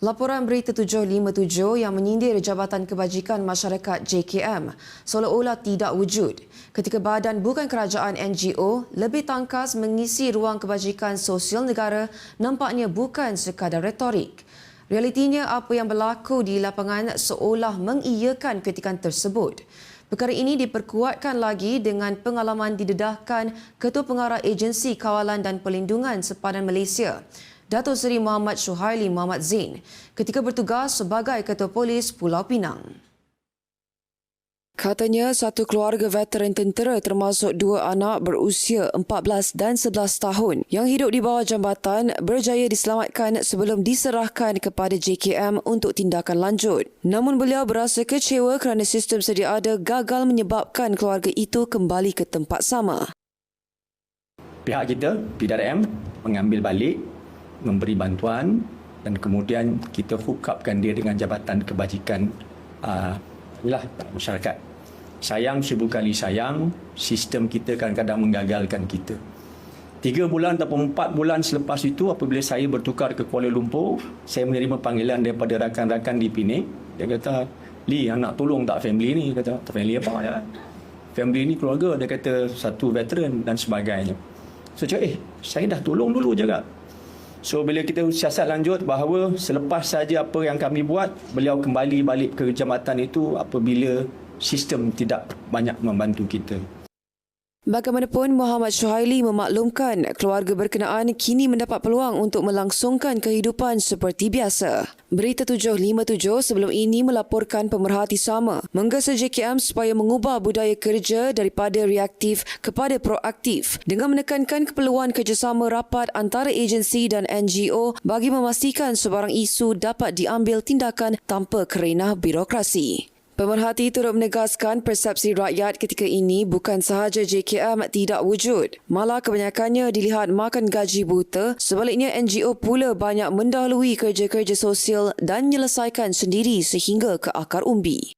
Laporan Berita 757 yang menyindir Jabatan Kebajikan Masyarakat JKM seolah-olah tidak wujud ketika badan bukan kerajaan NGO lebih tangkas mengisi ruang kebajikan sosial negara nampaknya bukan sekadar retorik. Realitinya apa yang berlaku di lapangan seolah mengiyakan kritikan tersebut. Perkara ini diperkuatkan lagi dengan pengalaman didedahkan Ketua Pengarah Agensi Kawalan dan Perlindungan Sepadan Malaysia, Datuk Seri Muhammad Suhaili Muhammad Zain, ketika bertugas sebagai Ketua Polis Pulau Pinang. Katanya satu keluarga veteran tentera termasuk dua anak berusia 14 dan 11 tahun yang hidup di bawah jambatan berjaya diselamatkan sebelum diserahkan kepada JKM untuk tindakan lanjut. Namun beliau berasa kecewa kerana sistem sedia ada gagal menyebabkan keluarga itu kembali ke tempat sama. Pihak kita, PDRM, mengambil balik, memberi bantuan dan kemudian kita hook upkan dia dengan Jabatan Kebajikan masyarakat. Sayang, seribu kali sayang, sistem kita kadang-kadang menggagalkan kita. 3 bulan ataupun 4 bulan selepas itu, apabila saya bertukar ke Kuala Lumpur, saya menerima panggilan daripada rakan-rakan di Pening. Dia kata, "Lee, nak tolong tak family ni?" Kata, "Family apa ya? Family ni keluarga." Dia kata, "Satu veteran dan sebagainya." So, cakap, saya dah tolong dulu juga. So, bila kita siasat lanjut bahawa selepas saja apa yang kami buat, beliau kembali balik ke jambatan itu apabila sistem tidak banyak membantu kita. Bagaimanapun, Muhammad Suhaili memaklumkan keluarga berkenaan kini mendapat peluang untuk melangsungkan kehidupan seperti biasa. Berita 757 sebelum ini melaporkan pemerhati sama menggesa JKM supaya mengubah budaya kerja daripada reaktif kepada proaktif dengan menekankan keperluan kerjasama rapat antara agensi dan NGO bagi memastikan sebarang isu dapat diambil tindakan tanpa kerenah birokrasi. Pemerhati turut menegaskan persepsi rakyat ketika ini bukan sahaja JKM tidak wujud, malah kebanyakannya dilihat makan gaji buta, sebaliknya NGO pula banyak mendahului kerja-kerja sosial dan menyelesaikan sendiri sehingga ke akar umbi.